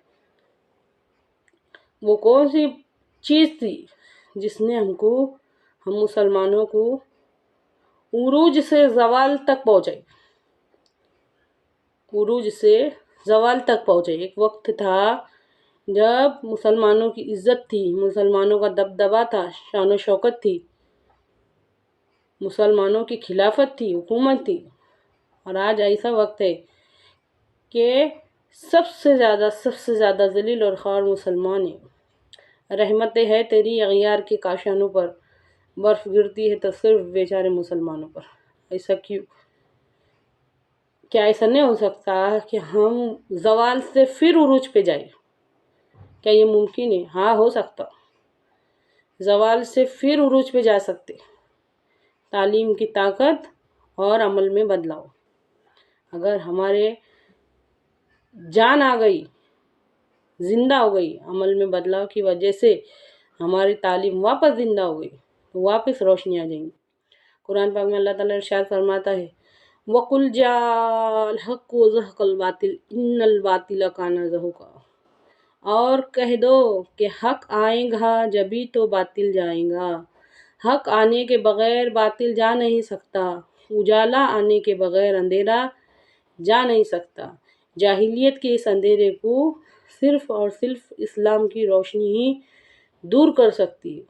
A: وہ کون سی چیز تھی جس نے ہم مسلمانوں کو عروج سے زوال تک پہنچائی؟ عروج سے زوال تک پہنچائی۔ ایک وقت تھا جب مسلمانوں کی عزت تھی، مسلمانوں کا دبدبا تھا، شان و شوکت تھی، مسلمانوں کی خلافت تھی، حکومت تھی۔ اور آج ایسا وقت ہے کہ سب سے زیادہ ذلیل اور خوار مسلمان ہیں۔ رحمت ہے تیری اغیار کے کاشانوں پر، برف گرتی ہے تو صرف بیچارے مسلمانوں پر۔ ایسا کیوں؟ کیا ایسا نہیں ہو سکتا کہ ہم زوال سے پھر عروج پہ جائیں؟ کیا یہ ممکن ہے؟ ہاں، ہو سکتا۔ زوال سے پھر عروج پہ جا سکتے۔ تعلیم کی طاقت اور عمل میں بدلاؤ۔ اگر ہمارے جان آ گئی، زندہ ہو گئی، عمل میں بدلاؤ کی وجہ سے ہماری تعلیم واپس زندہ ہو گئی، تو واپس روشنی آ جائیں گی۔ قرآن پاک میں اللہ تعالیٰ ارشاد فرماتا ہے وَقُلْ جَاءَ الْحَقُّ وَزَهَقَ الْبَاطِلُ إِنَّ الْبَاطِلَ كَانَ زَهُوقًا۔ اور کہہ دو کہ حق آئے گا جبھی تو باطل جائے گا۔ حق آنے کے بغیر باطل جا نہیں سکتا، اجالا آنے کے بغیر اندھیرا جا نہیں سکتا۔ جاہلیت کے اس اندھیرے کو صرف اور صرف اسلام کی روشنی ہی دور کر سکتی ہے۔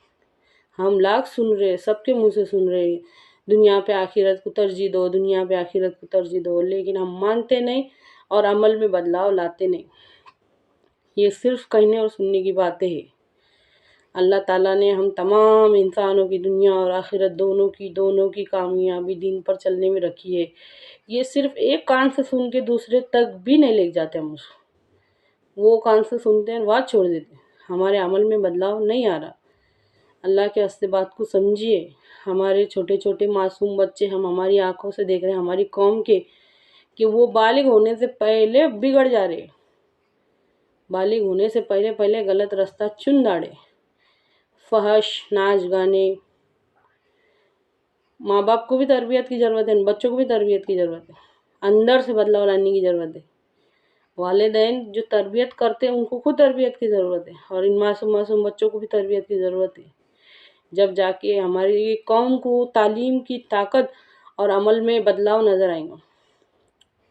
A: ہم لاکھ سن رہے، سب کے منہ سے سن رہے ہیں، دنیا پہ آخرت کو ترجیح دو، دنیا پہ آخرت کو ترجیح دو، لیکن ہم مانتے نہیں اور عمل میں بدلاؤ لاتے نہیں۔ یہ صرف کہنے اور سننے کی باتیں ہیں۔ اللہ تعالیٰ نے ہم تمام انسانوں کی دنیا اور آخرت دونوں کی کامیابی دین پر چلنے میں رکھی ہے۔ یہ صرف ایک کان سے سن کے دوسرے تک بھی نہیں لے جاتے ہم اس کو۔ وہ کان سے سنتے ہیں بات چھوڑ دیتے ہیں، ہمارے عمل میں بدلاؤ نہیں آ رہا۔ اللہ کے واسطے بات کو سمجھیے۔ ہمارے چھوٹے چھوٹے معصوم بچے ہم ہماری آنکھوں سے دیکھ رہے ہیں، ہماری قوم کے، کہ وہ بالغ ہونے سے پہلے بگڑ جا رہے، بالغ ہونے سے پہلے غلط راستہ چن ڈالے۔ فحش، ناچ گانے۔ ماں باپ کو بھی تربیت کی ضرورت ہے، بچوں کو بھی تربیت کی ضرورت ہے، اندر سے بدلاؤ لانے کی ضرورت ہے۔ والدین جو تربیت کرتے ہیں ان کو خود تربیت کی ضرورت ہے، اور ان معصوم بچوں کو بھی تربیت کی ضرورت ہے۔ جب جا کے ہماری قوم کو تعلیم کی طاقت اور عمل میں بدلاؤ نظر آئے گا۔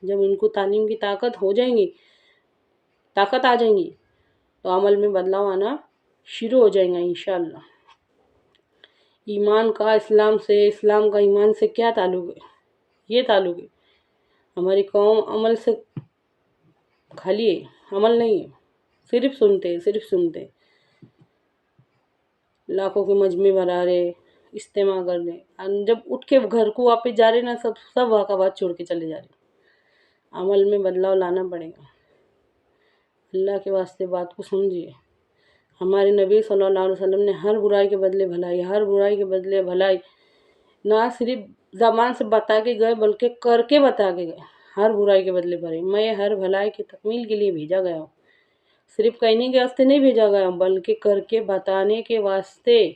A: جب ان کو تعلیم کی طاقت آ جائیں گی تو عمل میں بدلاؤ آنا شروع ہو جائے گا انشاءاللہ۔ ایمان کا اسلام سے، اسلام کا ایمان سے کیا تعلق ہے؟ یہ تعلق ہے ہماری قوم عمل سے خالی ہے، عمل نہیں ہے، صرف سنتے ہیں۔ لاکھوں کے مجمع بنا رہے، اجتماع کر رہے، جب اٹھ کے گھر کو واپس جا رہے نا، سب وہاں کا بات چھوڑ کے چلے جا رہے۔ عمل میں بدلاؤ لانا پڑے گا۔ اللہ کے واسطے بات کو سمجھیے۔ ہمارے نبی صلی اللہ علیہ وسلم نے ہر برائی کے بدلے بھلائی، نہ صرف زبان سے بتا کے گئے بلکہ کر کے بتا کے گئے۔ ہر برائی کے بدلے بھلائی، میں ہر بھلائی کی تکمیل کے لیے بھیجا گیا ہوں۔ صرف کہنے کے واسطے نہیں بھیجا گیا ہوں بلکہ کر کے بتانے کے واسطے۔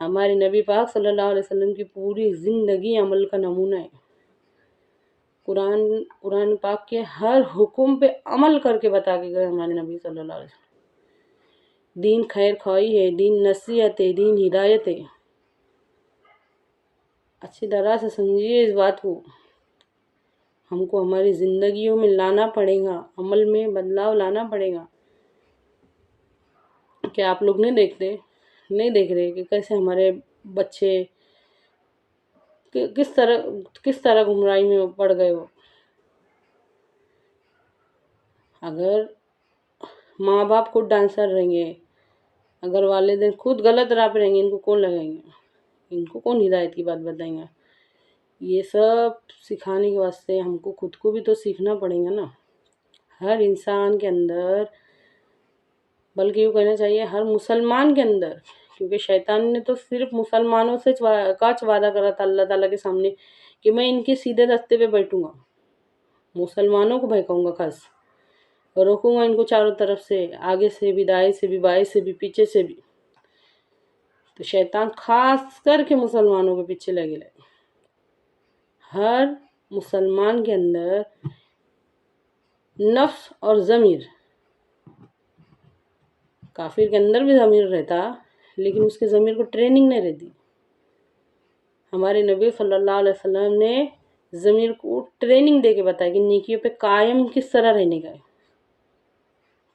A: ہمارے نبی پاک صلی اللہ علیہ وسلم کی پوری زندگی عمل کا نمونہ ہے۔ قرآن پاک کے ہر حکم پہ عمل کر کے بتا کے گئے ہمارے نبی صلی اللہ علیہ وسلم۔ دین خیر خواہی ہے، دین نصیحت ہے، دین ہدایت ہے۔ اچھی طرح سے سمجھیے اس بات کو۔ ہم کو ہماری زندگیوں میں لانا پڑے گا، عمل میں بدلاؤ لانا پڑے گا۔ کیا آپ لوگ نہیں دیکھ رہے کہ کیسے ہمارے بچے کس طرح گمراہی میں پڑ گئے ہو؟ اگر ماں باپ خود ڈانسر رہیں گے، اگر والدین خود غلط راہ پہ رہیں گے، ان کو کون لگائیں گے؟ ان کو کون ہدایت کی بات بتائیں گے؟
B: یہ سب سکھانے کے واسطے ہم کو خود کو بھی تو سیکھنا پڑے گا نا. ہر انسان کے اندر، بلکہ یوں کہنا چاہیے ہر مسلمان کے اندر، کیونکہ شیطان نے تو صرف مسلمانوں سے کاچ وعدہ کرا تھا اللہ تعالیٰ کے سامنے کہ میں ان کے سیدھے راستے پہ بیٹھوں گا، مسلمانوں کو بہکاؤں گا، خاص روکوں گا ان کو چاروں طرف سے، آگے سے بھی، دائیں سے بھی، بائیں سے بھی، پیچھے سے بھی. تو شیطان خاص کر کے مسلمانوں کے پیچھے لگے. ہر مسلمان کے اندر نفس اور ضمیر، کافر کے اندر بھی ضمیر رہتا لیکن اس کے ضمیر کو ٹریننگ نہیں رہتی. ہمارے نبی صلی اللہ علیہ وسلم نے ضمیر کو ٹریننگ دے کے بتایا کہ نیکیوں پہ قائم کس طرح رہنے کا ہے،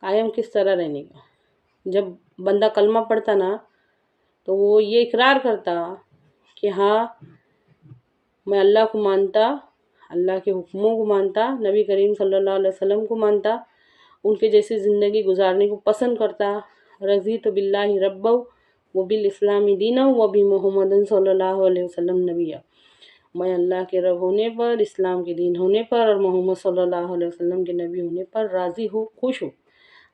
B: قائم کس طرح رہنے کا. جب بندہ کلمہ پڑھتا نا تو وہ یہ اقرار کرتا کہ ہاں میں اللہ کو مانتا، اللہ کے حکموں کو مانتا، نبی کریم صلی اللہ علیہ وسلم کو مانتا، ان کے جیسی زندگی گزارنے کو پسند کرتا. رضیت باللہ ربا وبالاسلام دینا وبمحمد صلی اللہ علیہ وسلم نبیہ. میں اللہ کے رب ہونے پر، اسلام کے دین ہونے پر اور محمد صلی اللہ علیہ وسلم کے نبی ہونے پر راضی ہوں، خوش ہوں.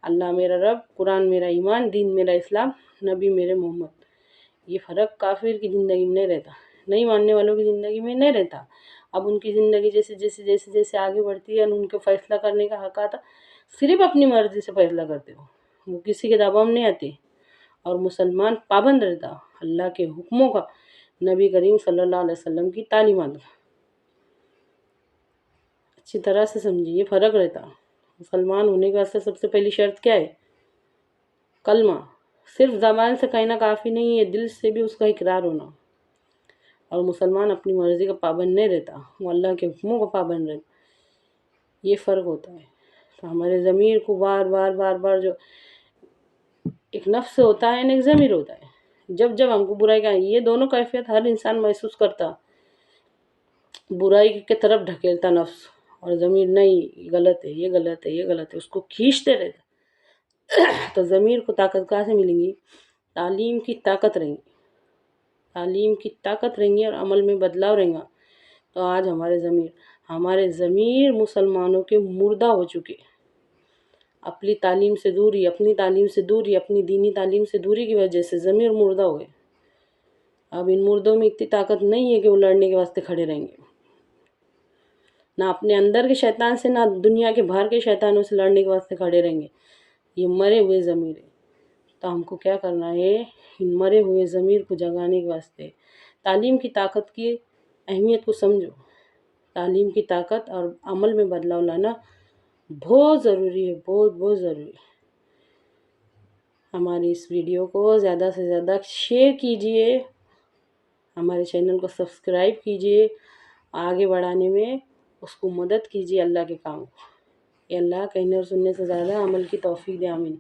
B: اللہ میرا رب، قرآن میرا ایمان، دین میرا اسلام، نبی میرے محمد. یہ فرق کافر کی زندگی میں نہیں رہتا، نہیں ماننے والوں کی زندگی میں نہیں رہتا. اب ان کی زندگی جیسے آگے بڑھتی ہے، ان کو فیصلہ کرنے کا حق آتا، صرف اپنی مرضی سے فیصلہ کرتے ہو، وہ کسی کے دباؤ میں نہیں آتے. اور مسلمان پابند رہتا اللہ کے حکموں کا، نبی کریم صلی اللہ علیہ وسلم کی تعلیمات کا. اچھی طرح سے سمجھیے، یہ فرق رہتا. مسلمان ہونے کے واسطے سب سے پہلی شرط کیا ہے؟ کلمہ. صرف زبان سے کہنا کافی نہیں ہے، دل سے بھی اس کا اقرار ہونا. اور مسلمان اپنی مرضی کا پابند نہیں رہتا، وہ اللہ کے حکموں کا پابند رہتا. یہ فرق ہوتا ہے. تو ہمارے ضمیر کو بار بار جو ایک نفس ہوتا ہے، ایک ضمیر ہوتا ہے. جب ہم کو برائی کا، یہ دونوں کیفیت ہر انسان محسوس کرتا. برائی کی طرف ڈھکیلتا نفس، اور ضمیر نہیں، یہ غلط ہے، یہ غلط ہے، یہ غلط ہے، اس کو کھینچتے رہتا. تو ضمیر کو طاقت کہاں سے ملیں گی؟ تعلیم کی طاقت رہیں گی، تعلیم کی طاقت رہیں گی اور عمل میں بدلاؤ رہیں گا. تو آج ہمارے ضمیر مسلمانوں کے مردہ ہو چکے. اپنی تعلیم سے دوری، اپنی دینی تعلیم سے دوری کی وجہ سے ضمیر مردہ ہو گئے. اب ان مردوں میں اتنی طاقت نہیں ہے کہ وہ لڑنے کے واسطے کھڑے رہیں گے، نہ اپنے اندر کے شیطان سے، نہ دنیا کے باہر کے شیطانوں سے لڑنے کے واسطے کھڑے رہیں گے. یہ مرے ہوئے ضمیر ہے. تو ہم کو کیا کرنا ہے؟ ان مرے ہوئے ضمیر کو جگانے کے واسطے تعلیم کی طاقت کی اہمیت کو سمجھو. تعلیم کی طاقت اور عمل میں بدلاؤ لانا بہت ضروری ہے، بہت ضروری ہے. ہماری اس ویڈیو کو زیادہ سے زیادہ شیئر کیجئے، ہمارے چینل کو سبسکرائب کیجئے، آگے بڑھانے میں اس کو مدد کیجئے اللہ کے کام کو. اللہ کہنے اور سننے سے زیادہ عمل کی توفیق دے. آمین.